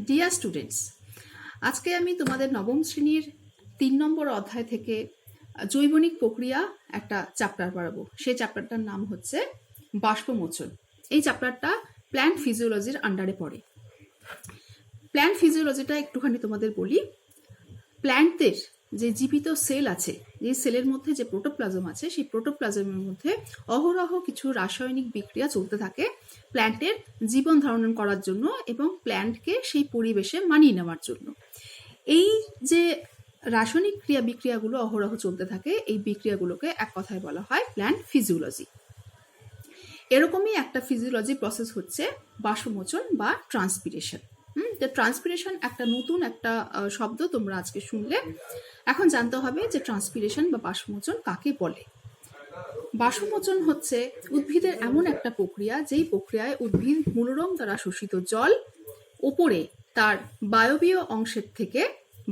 Dear students, আজকে আমি তোমাদের নবম শ্রেণীর 3 নম্বর অধ্যায় থেকে জৈবনিক প্রক্রিয়া একটা চ্যাপ্টার পড়াবো। সেই চ্যাপ্টারটার নাম হচ্ছে বাষ্পমোচন। এই চ্যাপ্টারটা প্ল্যান্ট ফিজিওলজির আন্ডারে পড়ে। প্ল্যান্ট ফিজিওলজিটা একটুখানি তোমাদের বলি। প্ল্যান্টদের যে জীবিত সেল আছে, যে সেলের মধ্যে যে প্রোটোপ্লাজম আছে, সেই প্রোটোপ্লাজমের মধ্যে অহরহ কিছু রাসায়নিক বিক্রিয়া চলতে থাকে প্ল্যান্টের জীবন ধারণ করার জন্য এবং প্ল্যান্টকে সেই পরিবেশে মানিয়ে নেওয়ার জন্য। এই যে রাসায়নিক ক্রিয়া বিক্রিয়াগুলো অহরহ চলতে থাকে, এই বিক্রিয়াগুলোকে এক কথায় বলা হয় প্ল্যান্ট ফিজিওলজি। এরকমই একটা ফিজিওলজি প্রসেস হচ্ছে বাষ্পমোচন বা ট্রান্সপিরেশন। ট্রান্সপিরেশন একটা নতুন একটা শব্দ তোমরা আজকে শুনলে। এখন জানতে হবে যে ট্রান্সপিরেশন বা বাষ্পমোচন কাকে বলে। বাষ্পমোচন হচ্ছে উদ্ভিদের এমন একটা প্রক্রিয়া, যেই প্রক্রিয়ায় উদ্ভিদ মূলরম দ্বারা শোষিত জল ওপরে তার বায়বীয় অংশের থেকে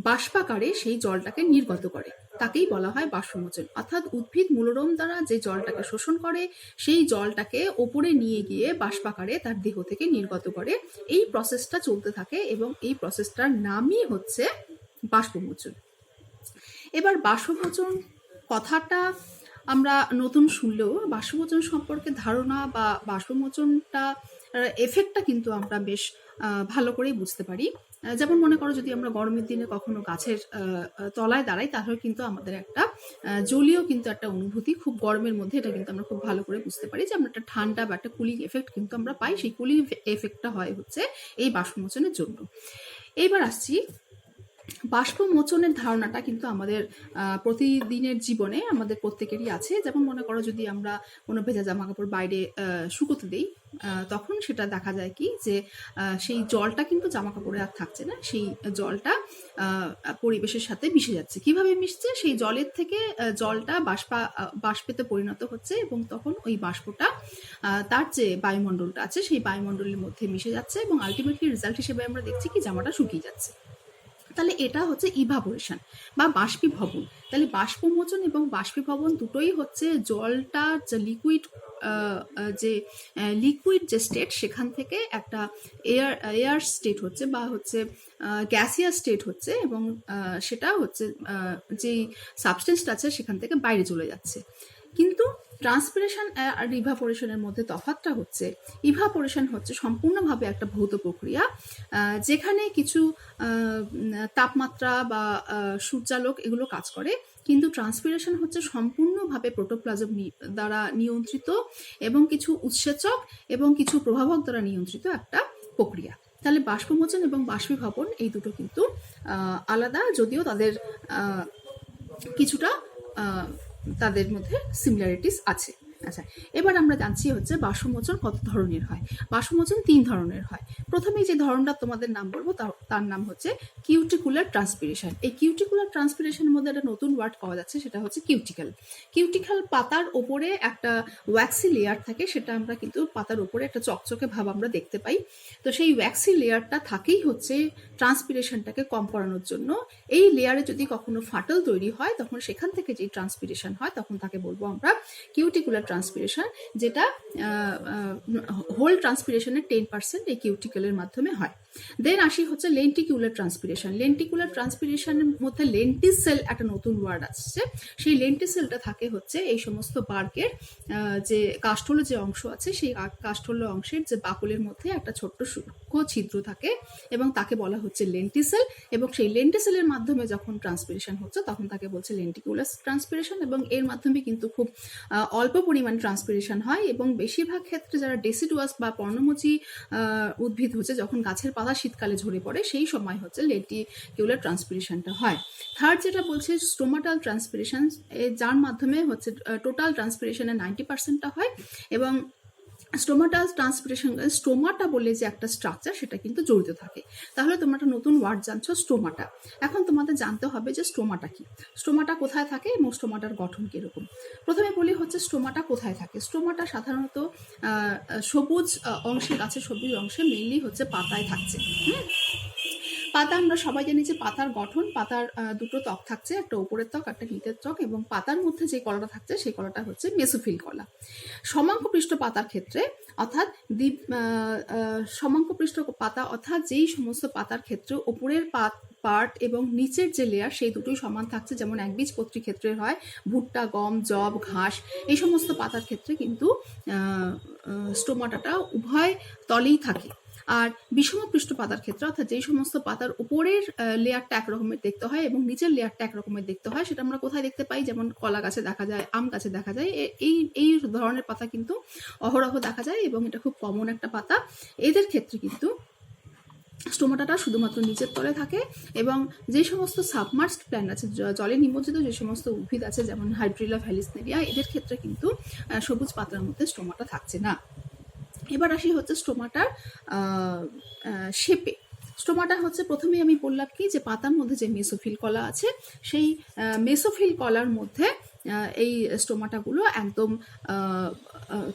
বাষ্পাকারে সেই জলটাকে নির্গত করে, তাকেই বলা হয় বাষ্পমোচন। অর্থাৎ উদ্ভিদ মূলরম দ্বারা যে জলটাকে শোষণ করে, সেই জলটাকে ওপরে নিয়ে গিয়ে বাষ্পাকারে তার দেহ থেকে নির্গত করে। এই প্রসেসটা চলতে থাকে এবং এই প্রসেসটার নামই হচ্ছে বাষ্পমোচন। এবার বাষ্পমোচন কথাটা আমরা নতুন শুনলেও বাষ্পমোচন সম্পর্কে ধারণা বা বাষ্পমোচনটা এফেক্টটা কিন্তু আমরা বেশ ভালো করেই বুঝতে পারি। যেমন মনে করো, যদি আমরা গরমের দিনে কখনো গাছের তলায় দাঁড়াই, তাহলে কিন্তু আমাদের একটা জলীয় কিন্তু একটা অনুভূতি, খুব গরমের মধ্যে এটা কিন্তু আমরা খুব ভালো করে বুঝতে পারি যে আমরা একটা ঠান্ডা বা একটা কুলিং এফেক্ট কিন্তু আমরা পাই। সেই কুলিং এফেক্টটা হয় হচ্ছে এই বাষ্পমোচনের জন্য। এইবার আসছি, বাষ্পমোচনের ধারণাটা কিন্তু আমাদের প্রতিদিনের জীবনে আমাদের প্রত্যেকেরই আছে। যেমন মনে করো, যদি আমরা কোনো ভেজা জামা কাপড় বাইরে শুকোতে দিই, তখন সেটা দেখা যায় কি যে সেই জলটা কিন্তু জামা কাপড়ে আর থাকছে না, সেই জলটা পরিবেশের সাথে মিশে যাচ্ছে। কিভাবে মিশছে? সেই জলের থেকে জলটা বাষ্পেতে পরিণত হচ্ছে এবং তখন ওই বাষ্পটা তার যে বায়ুমণ্ডলটা আছে সেই বায়ুমণ্ডলের মধ্যে মিশে যাচ্ছে এবং আলটিমেটলি রেজাল্ট হিসেবে আমরা দেখছি কি জামাটা শুকিয়ে যাচ্ছে। তাহলে এটা হচ্ছে ইভাপোরেশন বা বাষ্পীভবন। তাহলে বাষ্পমোচন এবং বাষ্পীভবন দুটোই হচ্ছে জলটা যে লিকুইড যে স্টেট, সেখান থেকে একটা এয়ার স্টেট হচ্ছে বা হচ্ছে গ্যাসিয়াস স্টেট হচ্ছে এবং সেটা হচ্ছে যেই সাবস্টেন্সটা আছে সেখান থেকে বাইরে চলে যাচ্ছে। কিন্তু ট্রান্সপিরেশন আর ইভাপোরেশনের মধ্যে তফাৎটা হচ্ছে, ইভাপোরেশন হচ্ছে সম্পূর্ণভাবে একটা ভৌত প্রক্রিয়া, যেখানে কিছু তাপমাত্রা বা সূর্যালোক এগুলো কাজ করে। কিন্তু ট্রান্সপিরেশন হচ্ছে সম্পূর্ণভাবে প্রোটোপ্লাজম দ্বারা নিয়ন্ত্রিত এবং কিছু উৎসেচক এবং কিছু প্রভাবক দ্বারা নিয়ন্ত্রিত একটা প্রক্রিয়া। তাহলে বাষ্পমোচন এবং বাষ্পীভবন এই দুটো কিন্তু আলাদা, যদিও তাদের কিছুটা তাদের মধ্যে সিমিলারিটিস আছে। আচ্ছা, এবার আমরা জানছি হচ্ছে বাষ্পমোচন কত ধরনের হয়। বাষ্পমোচন 3 ধরনের হয়। প্রথমে যে ধরনটা তোমাদের নাম বলবো তার নাম হচ্ছে কিউটিকুলার ট্রান্সপিরেশন। এই কিউটিকুলার ট্রান্সপিরেশনের মধ্যে একটা নতুন ওয়ার্ড পাওয়া যাচ্ছে, সেটা হচ্ছে কিউটিক্যাল। কিউটিক্যাল পাতার ওপরে একটা ওয়্যাক্সি লেয়ার থাকে, সেটা আমরা কিন্তু পাতার ওপরে একটা চকচকে ভাব আমরা দেখতে পাই। তো সেই ওয়্যাক্সি লেয়ারটা থাকেই হচ্ছে ট্রান্সপিরেশনটাকে কম করানোর জন্য। এই লেয়ারে যদি কখনো ফাটল তৈরি হয়, তখন সেখান থেকে যে ট্রান্সপিরেশন হয় তখন তাকে বলবো আমরা কিউটিকুলার ট্রান্সপিরেশন, যেটা হোল ট্রান্সপিরেশনের 10% এই কিউটিক্যালের মাধ্যমে হয়। দেন আসি হচ্ছে লেন্টিকুলার ট্রান্সপিরেশন। লেন্টিকুলার ট্রান্সপিরেশনের মধ্যে লেন্টিসেল একটা নতুন ওয়ার্ড আসছে। সেই লেন্টিসেলটা থাকে হচ্ছে এই সমস্ত বার্কের যে কাষ্ঠল যে অংশ আছে, সেই কাষ্ঠল অংশের যে বাকলের মধ্যে একটা ছোট্ট সূক্ষ্ম ছিদ্র থাকে এবং তাকে বলা হচ্ছে লেন্টিসেল। এবং সেই লেন্টিসেলের মাধ্যমে যখন ট্রান্সপিরেশন হচ্ছে তখন তাকে বলছে লেন্টিকুলার ট্রান্সপিরেশন। এবং এর মাধ্যমে কিন্তু খুব অল্প পরিমাণ ট্রান্সপিরেশন হয় এবং বেশিরভাগ ক্ষেত্রে যারা ডেসিডুয়াস বা পর্ণমোচী উদ্ভিদ হচ্ছে, যখন গাছের পাতা শীতকালে ঝরে পড়ে, সেই সময় হচ্ছে লেন্টিকুলার ট্রান্সপিরেশনটা হয়। থার্ড যেটা বলছে স্টোমাটাল ট্রান্সপিরেশন, যার মাধ্যমে হচ্ছে টোটাল ট্রান্সপিরেশনের 90%টা হয়। এবং স্টোমাটাল ট্রান্সপিরেশন, স্টোমাটা বলে যে একটা স্ট্রাকচার, সেটা কিন্তু জড়িত থাকে। তাহলে তোমরা একটা নতুন ওয়ার্ড জানছো, স্টোমাটা। এখন তোমাদের জানতে হবে যে স্টোমাটা কি, স্টোমাটা কোথায় থাকে এবং স্টোমাটার গঠন কিরকম। প্রথমে বলি হচ্ছে স্টোমাটা কোথায় থাকে। স্টোমাটা সাধারণত সবুজ অংশে, গাছের সবুজ অংশে, মেইনলি হচ্ছে পাতায় থাকছে। পাতা আমরা সবাই জানি যে পাতার গঠন, পাতার দুটো ত্বক থাকছে, একটা উপরের ত্বক একটা নিচের ত্বক, এবং পাতার মধ্যে যে কলাটা থাকছে সেই কলাটা হচ্ছে মেসোফিল কলা। সমাঙ্কপৃষ্ঠ পাতার ক্ষেত্রে অর্থাৎ সমাঙ্কপৃষ্ঠ পাতা অর্থাৎ যেই সমস্ত পাতার ক্ষেত্রে উপরের পার্ট এবং নিচের যে লেয়ার সেই দুটোই সমান থাকছে, যেমন একবীজপত্রী ক্ষেত্রে হয়, ভুট্টা, গম, যব, ঘাস, এই সমস্ত পাতার ক্ষেত্রে কিন্তু স্টোমাটাটা উভয় তলেই থাকে। আর বিষমপৃষ্ঠ পাতার ক্ষেত্রে অর্থাৎ যেই সমস্ত পাতার উপরের লেয়ারটা একরকমের দেখতে হয় এবং নিচের লেয়ারটা একরকমের দেখতে হয়, সেটা আমরা কোথায় দেখতে পাই? যেমন কলা গাছে দেখা যায়, আম গাছে দেখা যায়। এই ধরনের পাতা কিন্তু অহরহ দেখা যায় এবং এটা খুব কমন একটা পাতা। এদের ক্ষেত্রে কিন্তু স্টোমাটাটা শুধুমাত্র নিচের তলে থাকে, এবং যে সমস্ত সাবমার্সড প্ল্যান্ট আছে, জলে নিমজ্জিত যে সমস্ত উদ্ভিদ আছে, যেমন হাইড্রিলা ভ্যালিসনেরিয়া, এদের ক্ষেত্রে কিন্তু সবুজ পাতার মধ্যে স্টোমাটা থাকছে না। এবার আসি হচ্ছে স্টোমাটার শেপে। স্টোমাটা হচ্ছে, প্রথমে আমি বললাম কি যে পাতার মধ্যে যে মেসোফিল কলা আছে, সেই মেসোফিল কলার মধ্যে এই স্টোমাটাগুলো একদম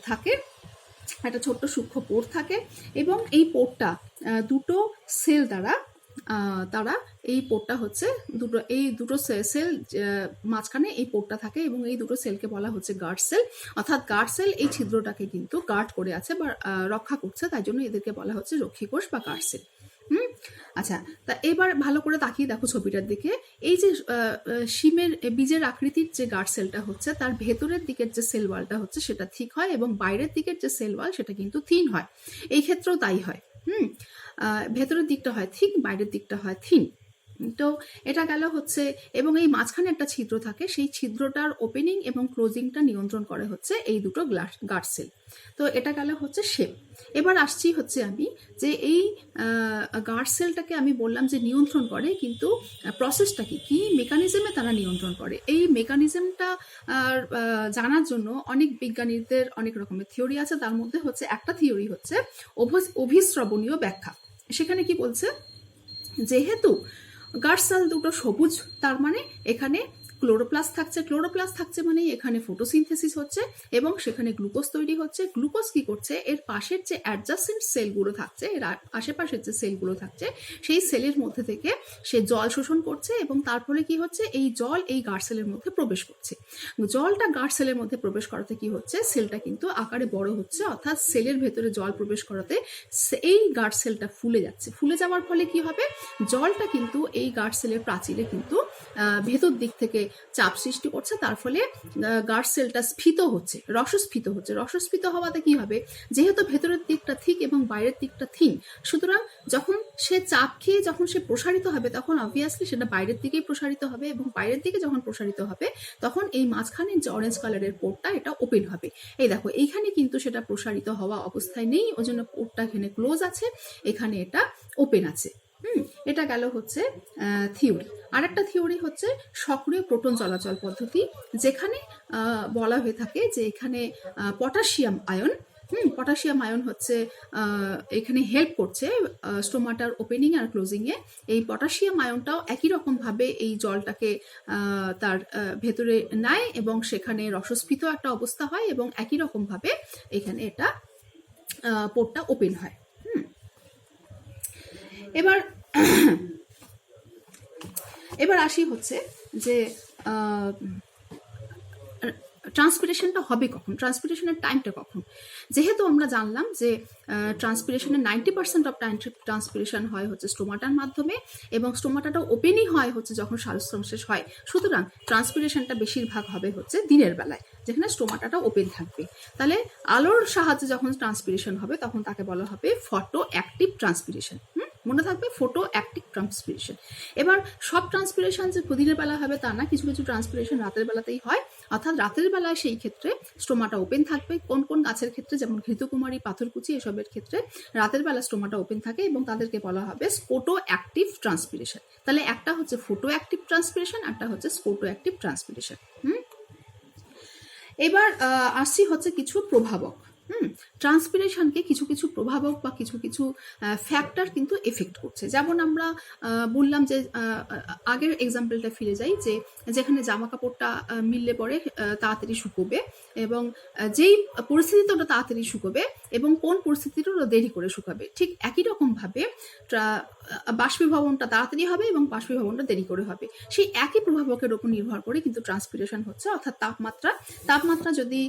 থাকে, একটা ছোট্ট সূক্ষ্ম পোর থাকে, এবং এই পোরটা দুটো সেল দ্বারা তারা, এই পোরটা হচ্ছে দুটো সেল মাঝখানে এই পোরটা থাকে, এবং এই দুটো সেলকে বলা হচ্ছে গার্ড সেল। অর্থাৎ গার্ড সেল এই ছিদ্রটাকে কিন্তু গার্ড করে আছে বা রক্ষা করছে, তাই জন্য এদেরকে বলা হচ্ছে রক্ষী কোষ বা গার্ড সেল। আচ্ছা, তা এবার ভালো করে তাকিয়ে দেখো ছবিটার দিকে। এই যে শিমের বীজের আকৃতির যে গার্ড সেলটা হচ্ছে, তার ভেতরের দিকের যে সেল ওয়ালটা হচ্ছে সেটা ঠিক হয়, এবং বাইরের দিকের যে সেল ওয়াল সেটা কিন্তু থিন হয়। এই ক্ষেত্রেও তাই হয়। ভেতরের দিকটা হয় থিক, বাইরের দিকটা হয় থিন। তো এটা গেল হচ্ছে, এবং এই মাঝখানে একটা ছিদ্র থাকে, সেই ছিদ্রটার ওপেনিং এবং ক্লোজিংটা নিয়ন্ত্রণ করে হচ্ছে এই দুটো গার্ড সেল। তো এটা গেল হচ্ছে শেপ। এবার আসছি হচ্ছে আমি যে এই গার্ড সেলটাকে আমি বললাম যে নিয়ন্ত্রণ করে, কিন্তু প্রসেসটা কি মেকানিজমে তারা নিয়ন্ত্রণ করে, এই মেকানিজমটা জানার জন্য অনেক বিজ্ঞানীদের অনেক রকমের থিওরি আছে। তার মধ্যে হচ্ছে একটা থিওরি হচ্ছে অভিস্রবণীয় ব্যাখ্যা। সেখানে কি বলছে, যেহেতু গার্ড সেল দুটো সবুজ, তার মানে এখানে ক্লোরোপ্লাস্ট থাকছে, ক্লোরোপ্লাস্ট থাকছে মানে এখানে ফটোসিনথেসিস হচ্ছে এবং সেখানে গ্লুকোজ তৈরি হচ্ছে। গ্লুকোজ কি করছে, এর পাশের যে অ্যাডজাসেন্ট সেলগুলো থাকছে, এর আশেপাশের যে সেলগুলো থাকছে, সেই সেলের মধ্যে থেকে সে জল শোষণ করছে, এবং তার ফলে কি হচ্ছে, এই জল এই গার্ড সেলের মধ্যে প্রবেশ করছে। জলটা গার্ড সেলের মধ্যে প্রবেশ করাতে কি হচ্ছে, সেলটা কিন্তু আকারে বড় হচ্ছে, অর্থাৎ সেলের ভেতরে জল প্রবেশ করাতে এই গার্ড সেলটা ফুলে যাচ্ছে। ফুলে যাওয়ার ফলে কি হবে, জলটা কিন্তু এই গার্ড সেলের প্রাচীরে কিন্তু ভেতর দিক থেকে চাপ সৃষ্টি করছে, তার ফলে গার্ড সেলটা স্ফীত হচ্ছে, রসস্ফীত হচ্ছে। রসস্ফীত হওয়াতে কি হবে, যেহেতু ভেতরের দিকটা ঠিক এবং বাইরের দিকটা থিন, সুতরাং যখন সে চাপ খেয়ে যখন সে প্রসারিত হবে, তখন অবভিয়াসলি সেটা বাইরের দিকেই প্রসারিত হবে, এবং বাইরের দিকে যখন প্রসারিত হবে তখন এই মাঝখানের যে অরেঞ্জ কালারের পোর্টটা, এটা ওপেন হবে। এই দেখো, এইখানে কিন্তু সেটা প্রসারিত হওয়া অবস্থায় নেই, ওই জন্য পোর্টটা এখানে ক্লোজ আছে, এখানে এটা ওপেন আছে। এটা গেল হচ্ছে থিওরি। আরেকটা থিওরি হচ্ছে সক্রিয় প্রোটন চলাচল পদ্ধতি, যেখানে বলা হয়ে থাকে যে এখানে পটাশিয়াম আয়ন, পটাশিয়াম আয়ন হচ্ছে এখানে হেল্প করছে স্টোমাটার ওপেনিং আর ক্লোজিং এ। এই পটাশিয়াম আয়নটাও একই রকম ভাবে এই জলটাকে তার ভেতরে নেয় এবং সেখানে রসস্ফীত একটা অবস্থা হয়, এবং একই রকম ভাবে এখানে এটা পোর্টটা ওপেন হয়। এবার আসি হচ্ছে যে ট্রান্সপিরেশনটা হবে কখন, ট্রান্সপিরেশনের টাইমটা কখন। যেহেতু আমরা জানলাম যে ট্রান্সপিরেশনের 90% অফ টাইম ট্রান্সপিরেশন হয় হচ্ছে স্টোমাটার মাধ্যমে, এবং স্টোমাটাটা ওপেনই হয় হচ্ছে যখন শ্বাসসংশ্লেষ হয়, সুতরাং ট্রান্সপিরেশনটা বেশিরভাগ হবে হচ্ছে দিনের বেলায়, যেখানে স্টোমাটাটা ওপেন থাকবে। তাহলে আলোর সাহায্যে যখন ট্রান্সপিরেশন হবে তখন তাকে বলা হবে ফটো অ্যাক্টিভ ট্রান্সপিরেশন। মনে থাকবে, ফটো অ্যাক্টিভ ট্রান্সপিরেশন। এবার সব ট্রান্সপিরেশন যে দিনের বেলা হবে তা না, কিছু কিছু ট্রান্সপিরেশন রাতের বেলাতেই হয়, অর্থাৎ রাতের বেলায় সেই ক্ষেত্রে স্টোমাটা ওপেন থাকবে। কোন কোন গাছের ক্ষেত্রে, যেমন ঘৃতকুমারী, পাথরকুচি, এসবের ক্ষেত্রে রাতের বেলা স্টোমাটা ওপেন থাকে এবং তাদেরকে বলা হবে স্পোটো অ্যাক্টিভ ট্রান্সপিরেশন। তাহলে একটা হচ্ছে ফটো অ্যাক্টিভ ট্রান্সপিরেশন, একটা হচ্ছে স্পোটো অ্যাক্টিভ ট্রান্সপিরেশন। এবার আসছি হচ্ছে কিছু প্রভাবক। ট্রান্সপিরেশনকে কিছু কিছু প্রভাবক বা কিছু কিছু ফ্যাক্টর কিন্তু এফেক্ট করছে। যেমন আমরা বললাম যে আগের এক্সাম্পলটা ফিরে যাই, যে যেখানে জামা কাপড়টা মিললে পরে তাড়াতাড়ি শুকোবে, এবং যেই পরিস্থিতিতে ওটা তাড়াতাড়ি শুকোবে এবং কোন পরিস্থিতিতে ওটা দেরি করে শুকাবে, ঠিক একই রকমভাবে বাষ্পীভবনটা তাড়াতাড়ি হবে এবং বাষ্পীভবনটা দেরি করে হবে। সেই একই প্রভাবকের উপর নির্ভর করে কিন্তু ট্রান্সপিরেশন হচ্ছে, অর্থাৎ তাপমাত্রা যদি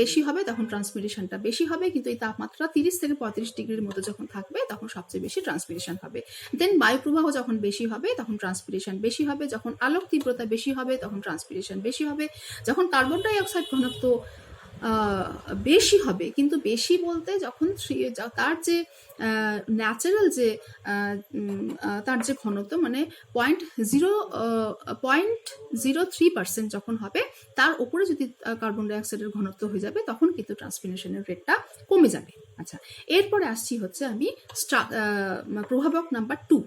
বেশি হবে তখন ট্রান্সপিরেশনটা বেশি হবে, কিন্তু এই তাপমাত্রা 30 থেকে 35 ডিগ্রির মধ্যে যখন থাকবে তখন সবচেয়ে বেশি ট্রান্সপিরেশন হবে। দেন বায়ুপ্রবাহ যখন বেশি হবে তখন ট্রান্সপিরেশন বেশি হবে, যখন আলোক তীব্রতা বেশি হবে তখন ট্রান্সপিরেশন বেশি হবে, যখন কার্বন ডাই অক্সাইড ঘনত্ব বেশি হবে, কিন্তু বেশি বলতে যখন তার যে ন্যাচারাল যে তার যে ঘনত্ব মানে 0.03% যখন হবে, তার উপরে যদি কার্বন ডাই অক্সাইডের ঘনত্ব হয়ে যাবে তখন কিন্তু ট্রান্সপিরেশনের রেটটা কমে যাবে। আচ্ছা, এরপরে আসছি হচ্ছে আমি প্রভাবক নাম্বার 2।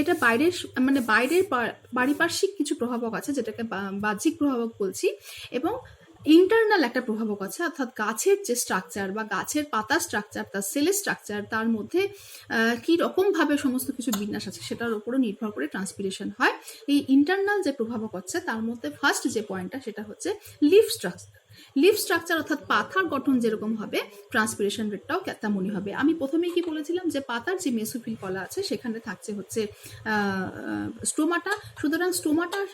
এটা বাইরের পারিপার্শ্বিক কিছু প্রভাবক আছে, যেটাকে বাহ্যিক প্রভাবক বলছি, এবং ইন্টারনাল একটা প্রভাবক আছে, অর্থাৎ গাছের যে স্ট্রাকচার বা গাছের পাতা স্ট্রাকচার, তার সেলের স্ট্রাকচার, তার মধ্যে কি রকম ভাবে সমস্ত কিছু বিন্যাস আছে সেটার উপরে নির্ভর করে ট্রান্সপিরেশন হয়। এই ইন্টারনাল যে প্রভাবক আছে তার মধ্যে ফার্স্ট যে পয়েন্টটা সেটা হচ্ছে লিফ স্ট্রাকচার, অর্থাৎ পাতার গঠন যেরকম হবে ট্রান্সপিরেশন রেটটাও তেমনই হবে। আমি প্রথমেই কি বলেছিলাম যে পাতার যে মেসোফিল কলা আছে সেখানে থাকছে হচ্ছে স্টোমাটা। সুতরাং স্টোমাটার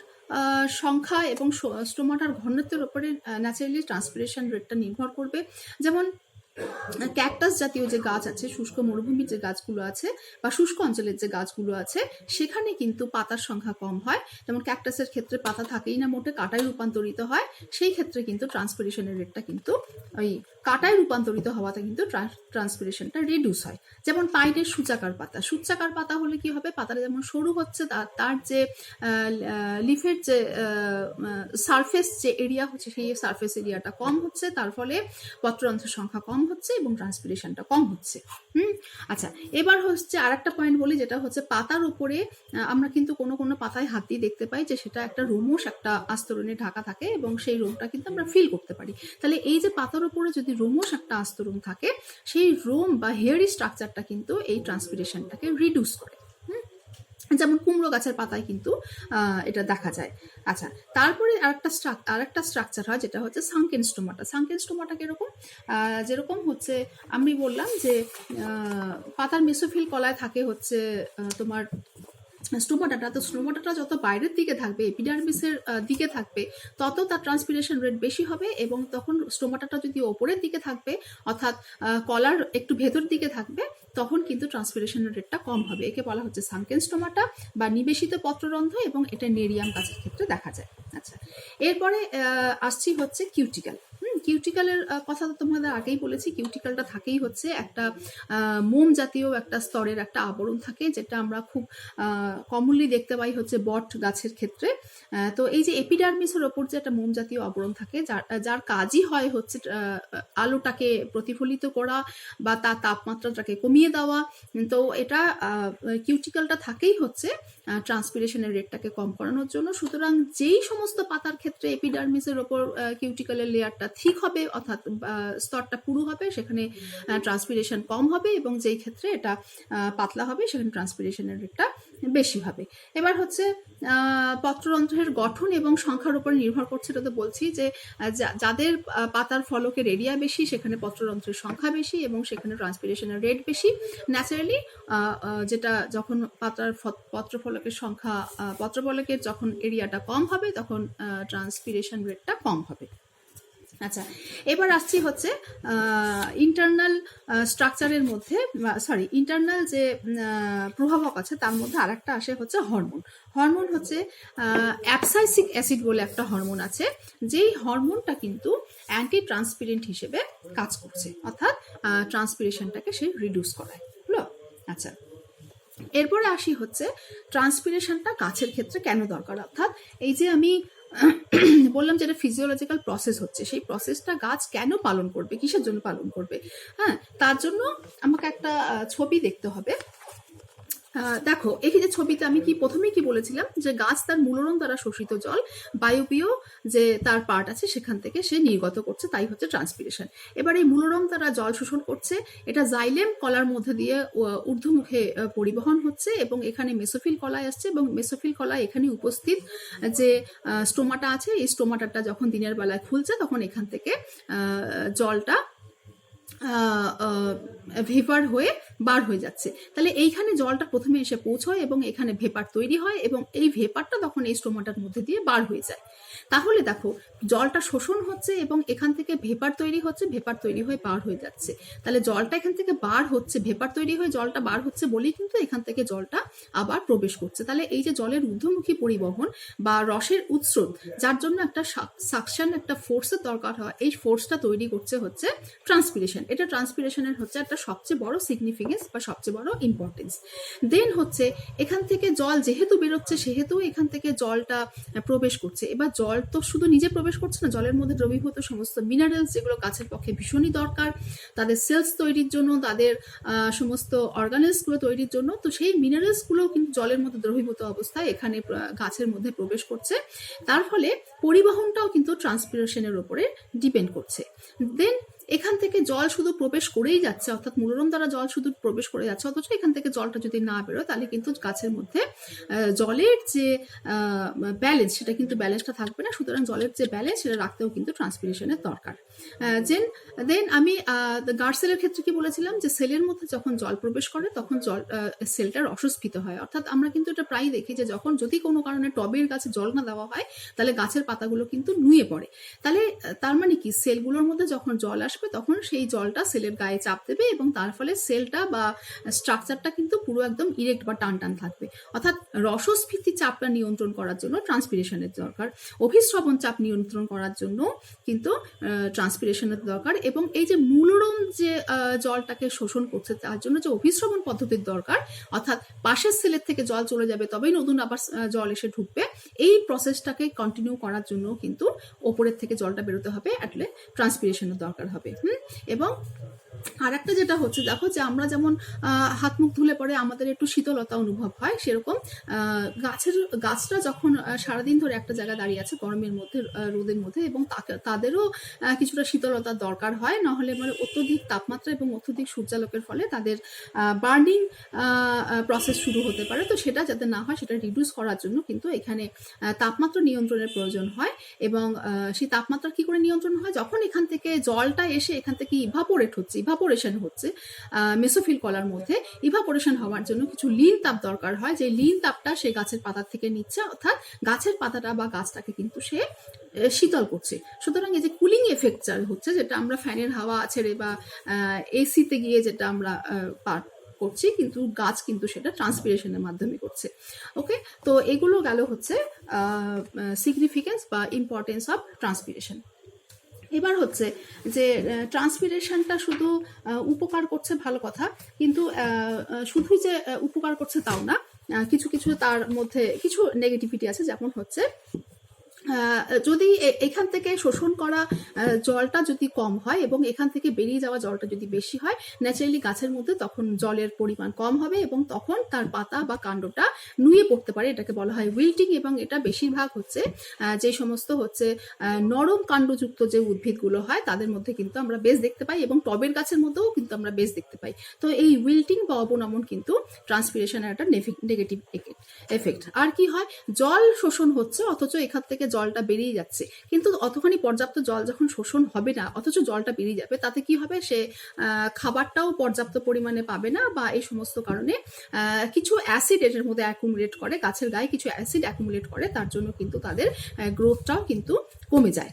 সংখ্যা এবং স্টোমাটার ঘনত্বের উপরে ন্যাচারালি ট্রান্সপিরেশন রেটটা নির্ভর করবে। যেমন ক্যাকটাস জাতীয় যে গাছ আছে, শুষ্ক মরুভূমির যে গাছগুলো আছে বা শুষ্ক অঞ্চলের যে গাছগুলো আছে, সেখানে কিন্তু পাতার সংখ্যা কম হয়। যেমন ক্যাকটাসের ক্ষেত্রে পাতা থাকেই না, মোটে কাঁটায় রূপান্তরিত হয়, সেই ক্ষেত্রে কিন্তু ট্রান্সপিরেশনের রেটটা কিন্তু ওই কাঁটায় রূপান্তরিত হওয়াতে কিন্তু ট্রান্সপিরেশনটা রিডিউস হয়। যেমন পাইনের সূচাকার পাতা হলে কি হবে, পাতাটা যেমন সরু হচ্ছে, তার যে লিফের যে সারফেস যে এরিয়া হচ্ছে সেই সারফেস এরিয়াটা কম হচ্ছে, তার ফলে পত্ররন্ধ্রের সংখ্যা কম হচ্ছে এবং ট্রান্সপিরেশনটা কম হচ্ছে। আচ্ছা, এবার হচ্ছে আর একটা পয়েন্ট বলি, যেটা হচ্ছে পাতার উপরে আমরা কিন্তু কোনো কোনো পাতায় হাত দিয়ে দেখতে পাই যে সেটা একটা রোমশ একটা আস্তরণে ঢাকা থাকে এবং সেই রোমটা কিন্তু আমরা ফিল করতে পারি। তাহলে এই যে পাতার উপরে যদি রোমশ একটা আস্তরণ থাকে, সেই রোম বা হেয়ারি স্ট্রাকচারটা কিন্তু এই ট্রান্সপিরেশনটাকে রিডিউস করে। যেমন কুমড়ো গাছের পাতায় কিন্তু এটা দেখা যায়। আচ্ছা, তারপরে আরেকটা স্ট্রাকচার হয় যেটা হচ্ছে সাঙ্কেন স্টোমাটা কিরকম, যেরকম হচ্ছে আমি বললাম যে পাতার মেসোফিল কলায় থাকে হচ্ছে তোমার স্টোমাটাটা যত বাইরের দিকে থাকবে, এপিডার্মিসের দিকে থাকবে, তত তার ট্রান্সপিরেশন রেট বেশি হবে, এবং তখন স্টোমাটাটা যদি ওপরের দিকে থাকবে, অর্থাৎ কলার একটু ভেতর দিকে থাকবে, তখন কিন্তু ট্রান্সপিরেশনের রেটটা কম হবে। একে বলা হচ্ছে সাঙ্কেন স্টোমাটা বা নিবেশিত পত্ররন্ধ্র, এবং এটা নেরিয়াম গাছের ক্ষেত্রে দেখা যায়। আচ্ছা, এরপরে আসছি হচ্ছে কিউটিক্যালের কথা তো তোমাদের আগেই বলেছি। কিউটিক্যালটা থাকেই হচ্ছে একটা মোম জাতীয় একটা স্তরের একটা আবরণ থাকে, যেটা আমরা খুব কমনলি দেখতে পাই হচ্ছে বট গাছের ক্ষেত্রে। তো এই যে এপিডার্মিসের ওপর যে একটা মোম জাতীয় আবরণ থাকে, যার কাজই হয় হচ্ছে আলোটাকে প্রতিফলিত করা বা তার তাপমাত্রাটাকে কমিয়ে দেওয়া। তো এটা কিউটিক্যালটা থাকেই হচ্ছে ট্রান্সপিরেশনের রেটটাকে কম করানোর জন্য। সুতরাং যেই সমস্ত পাতার ক্ষেত্রে এপিডার্মিসের ওপর কিউটিক্যালের লেয়ারটা ঠিক হবে, অর্থাৎ স্তরটা পুরু হবে, সেখানে ট্রান্সপিরেশন কম হবে, এবং যেই ক্ষেত্রে এটা পাতলা হবে সেখানে ট্রান্সপিরেশনের রেটটা বেশি হবে। এবার হচ্ছে পত্ররন্ধ্রের গঠন এবং সংখ্যার উপর নির্ভর করছে। এটা তো বলছি যে যাদের পাতার ফলকের এরিয়া বেশি সেখানে পত্ররন্ধ্রের সংখ্যা বেশি এবং সেখানে ট্রান্সপিরেশনের রেট বেশি। ন্যাচারালি যেটা যখন পাতার পত্রফলকের যখন এরিয়াটা কম হবে তখন ট্রান্সপিরেশন রেটটা কম হবে। আচ্ছা, এবার আসছি হচ্ছে ইন্টারনাল স্ট্রাকচারের মধ্যে ইন্টারনাল যে প্রভাবক আছে তার মধ্যে আরেকটা আসে হচ্ছে হরমোন হচ্ছে অ্যাবসাইসিক অ্যাসিড বলে একটা হরমোন আছে, যেই হরমোনটা কিন্তু অ্যান্টি ট্রান্সপিরেন্ট হিসেবে কাজ করছে, অর্থাৎ ট্রান্সপিরেশনটাকে সে রিডিউস করায়। হলো? আচ্ছা, এরপরে আসি হচ্ছে ট্রান্সপিরেশনটা গাছের ক্ষেত্রে কেন দরকার, অর্থাৎ এই যে আমি বললাম যে এটা ফিজিওলজিক্যাল প্রসেস হচ্ছে, সেই প্রসেসটা গাছ কেন পালন করবে, কিসের জন্য পালন করবে। হ্যাঁ, তার জন্য আমাকে একটা ছবি দেখতে হবে। দেখো এই যে ছবিতে আমি প্রথমেই কি বলেছিলাম যে গাছ তার মূলরণ দ্বারা শোষিত জল বায়বীয় যে তার পার্ট আছে সেখান থেকে সে নির্গত করছে, তাই হচ্ছে ট্রান্সপিরেশন। এবার এই মূলরণ দ্বারা জল শোষণ করছে, এটা জাইলেম কলার মধ্যে দিয়ে ঊর্ধ্বমুখে পরিবহন হচ্ছে এবং এখানে মেসোফিল কলায় আসছে এবং মেসোফিল কলায় এখানে উপস্থিত যে স্টোমাটা আছে, এই স্টোমাটাটা যখন দিনের বেলায় খুলছে তখন এখান থেকে জলটা ভেপার হয়ে বার হয়ে যাচ্ছে। তাহলে এইখানে জলটা প্রথমে এসে পৌঁছয় এবং এখানে ভেপার তৈরি হয় এবং এই ভেপারটা তখন এই স্টোমাটার মধ্যে দিয়ে বার হয়ে যায়। তাহলে দেখো জলটা শোষণ হচ্ছে এবং এখান থেকে ভেপার তৈরি হচ্ছে, ভেপার তৈরি হয়ে বার হয়ে যাচ্ছে। তাহলে জলটা এখান থেকে বার হচ্ছে, ভেপার তৈরি হয়ে জলটা বার হচ্ছে বলেই কিন্তু এখান থেকে জলটা আবার প্রবেশ করছে। তাহলে এই যে জলের ঊর্ধ্বমুখী পরিবহন বা রসের উৎস্রোত, যার জন্য একটা সাকশন, একটা ফোর্সের দরকার হয়, এই ফোর্সটা তৈরি করছে হচ্ছে ট্রান্সপিরেশন। এটা ট্রান্সপিরেশনের হচ্ছে একটা সবচেয়ে বড় সিগনিফিকেন্স বা সবচেয়ে বড় ইম্পর্টেন্স। দেন হচ্ছে এখান থেকে জল যেহেতু বেরোচ্ছে সেহেতু এখান থেকে জলটা প্রবেশ করছে। এবার জল তো শুধু নিজে প্রবেশ করছে না, জলের মধ্যে দ্রবীভূত সমস্ত মিনারেলস যেগুলো গাছের পক্ষে ভীষণই দরকার তাদের সেলস তৈরির জন্য, তাদের সমস্ত অর্গানেলসগুলো তৈরির জন্য, তো সেই মিনারেলসগুলো কিন্তু জলের মধ্যে দ্রবীভূত অবস্থায় এখানে গাছের মধ্যে প্রবেশ করছে। তার ফলে পরিবহনটাও কিন্তু ট্রান্সপিরেশনের উপরে ডিপেন্ড করছে। দেন এখান থেকে জল শুধু প্রবেশ করেই যাচ্ছে, অর্থাৎ মূলরণ দ্বারা জল শুধু প্রবেশ করে যাচ্ছে, অথচ এখান থেকে জলটা যদি না বেরোয় তাহলে কিন্তু গাছের মধ্যে জলের যে ব্যালেন্স সেটা কিন্তু ব্যালেন্সটা থাকবে না। সুতরাং জলের যে ব্যালেন্স সেটা রাখতেও কিন্তু ট্রান্সপিরেশনের দরকার। দেন আমি গার্ডসেলের ক্ষেত্রে কি বলেছিলাম যে সেলের মধ্যে যখন জল প্রবেশ করে তখন জল সেলটা রসস্ফীত হয়। অর্থাৎ আমরা কিন্তু এটা প্রায় দেখি যে যখন যদি কোনো কারণে টবের গাছে জল না দেওয়া হয় তাহলে গাছের পাতাগুলো কিন্তু নুয়ে পড়ে। তাহলে তার মানে কি সেলগুলোর মধ্যে যখন জল আসবে তখন সেই জলটা সেলের গায়ে চাপ দেবে এবং তার ফলে সেলটা বা স্ট্রাকচারটা কিন্তু পুরো একদম ইরেক্ট বা টান টান থাকবে। অর্থাৎ রসস্ফীতি চাপটা নিয়ন্ত্রণ করার জন্য ট্রান্সপিরেশনের দরকার, অভিস্রবণ চাপ নিয়ন্ত্রণ করার জন্য কিন্তু ট্রান্সপিরেশনের দরকার। এবং এই যে মূলরণ যে জলটাকে শোষণ করছে তার জন্য যে অভিস্রবণ পদ্ধতির দরকার, অর্থাৎ পাশের সেলের থেকে জল চলে যাবে তবেই নতুন আবার জল এসে ঢুকবে, এই প্রসেসটাকে কন্টিনিউ করার জন্য কিন্তু ওপরের থেকে জলটা বেরোতে হবে, অ্যাটলে ট্রান্সপিরেশনের দরকার হবে। এবং আর একটা যেটা হচ্ছে দেখো যে আমরা যেমন হাত মুখ ধুলে পরে আমাদের একটু শীতলতা অনুভব হয়, সেরকম গাছটা যখন সারাদিন ধরে একটা জায়গায় দাঁড়িয়ে আছে গরমের মধ্যে, রোদের মধ্যে, এবং তাদেরও কিছুটা শীতলতার দরকার হয়, নাহলে মানে অত্যধিক তাপমাত্রা এবং অত্যধিক সূর্যালোকের ফলে তাদের বার্নিং প্রসেস শুরু হতে পারে। তো সেটা যাতে না হয় সেটা রিডিউস করার জন্য কিন্তু এখানে তাপমাত্রা নিয়ন্ত্রণের প্রয়োজন হয়। এবং সেই তাপমাত্রা কি করে নিয়ন্ত্রণ হয়, যখন এখান থেকে জলটা এসে এখান থেকে ইভাপোরেশন হচ্ছে মেসোফিল কলার মধ্যে, ইভাপোরেশন হওয়ার জন্য কিছু লিন তাপ দরকার হয়, যে লিন তাপটা সে গাছের পাতার থেকে নিচ্ছে, অর্থাৎ গাছের পাতাটা বা গাছটাকে কিন্তু সে শীতল করছে। সুতরাং এই যে কুলিং এফেক্ট হচ্ছে, যেটা আমরা ফ্যানের হাওয়া ছেড়ে বা এসিতে গিয়ে যেটা আমরা করছি, কিন্তু গাছ কিন্তু সেটা ট্রান্সপিরেশনের মাধ্যমে করছে। ওকে, তো এগুলো গেল হচ্ছে সিগনিফিকেন্স বা ইম্পর্টেন্স অফ ট্রান্সপিরেশন। এবার হচ্ছে যে ট্রান্সপিরেশনটা শুধু উপকার করছে ভালো কথা, কিন্তু শুধু যে উপকার করছে তাও না, কিছু কিছু তার মধ্যে কিছু নেগেটিভিটি আছে। যেমন হচ্ছে যদি এখান থেকে শোষণ করা জলটা যদি কম হয় এবং এখান থেকে বেরিয়ে যাওয়া জলটা যদি বেশি হয়, ন্যাচারালি গাছের মধ্যে তখন জলের পরিমাণ কম হবে এবং তখন তার পাতা বা কাণ্ডটা নুয়ে পড়তে পারে, এটাকে বলা হয় উইল্টিং। এবং এটা বেশিরভাগ হচ্ছে যে সমস্ত হচ্ছে নরম কাণ্ডযুক্ত যে উদ্ভিদগুলো হয় তাদের মধ্যে কিন্তু আমরা বেশ দেখতে পাই, এবং টবের গাছের মধ্যেও কিন্তু আমরা বেশ দেখতে পাই। তো এই উইল্টিং বা অবনমন কিন্তু ট্রান্সপিরেশনের একটা নেগেটিভ এফেক্ট। আর কি হয়, জল শোষণ হচ্ছে অথচ এখান থেকে জলটা বেরিয়ে যাচ্ছে, কিন্তু অতখানি পর্যাপ্ত জল যখন শোষণ হবে না অথচ জলটা বেরিয়ে যাবে, তাতে কি হবে, সে খাবারটাও পর্যাপ্ত পরিমাণে পাবে না, বা এই সমস্ত কারণে কিছু অ্যাসিড এটার মধ্যে অ্যাকুমুলেট করে, গাছের গায়ে কিছু অ্যাসিড অ্যাকুমুলেট করে, তার জন্য কিন্তু তাদের গ্রোথটাও কিন্তু কমে যায়।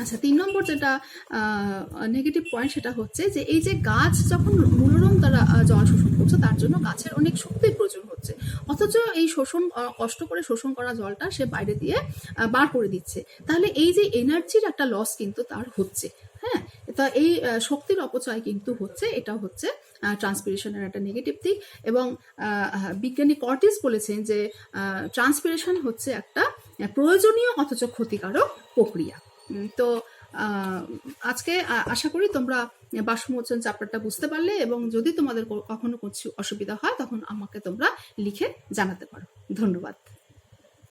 আচ্ছা, 3 নম্বর যেটা নেগেটিভ পয়েন্ট সেটা হচ্ছে যে এই যে গাছ যখন মূলরণ দ্বারা জল শোষণ করছে তার জন্য গাছের অনেক শক্তির প্রয়োজন হচ্ছে, অথচ এই কষ্ট করে শোষণ করা জলটা সে বাইরে দিয়ে বার করে দিচ্ছে। তাহলে এই যে এনার্জির একটা লস কিন্তু তার হচ্ছে। হ্যাঁ, তা এই শক্তির অপচয় কিন্তু হচ্ছে, এটা হচ্ছে ট্রান্সপিরেশনের একটা নেগেটিভ দিক। এবং বিজ্ঞানী কর্টিস বলেছেন যে ট্রান্সপিরেশন হচ্ছে একটা প্রয়োজনীয় অথচ ক্ষতিকারক প্রক্রিয়া। তো আজকে আশা করি তোমরা বাষ্পমোচন চ্যাপ্টারটা বুঝতে পারলে, এবং যদি তোমাদের কখনো কিছু অসুবিধা হয় তখন আমাকে তোমরা লিখে জানাতে পারো। ধন্যবাদ।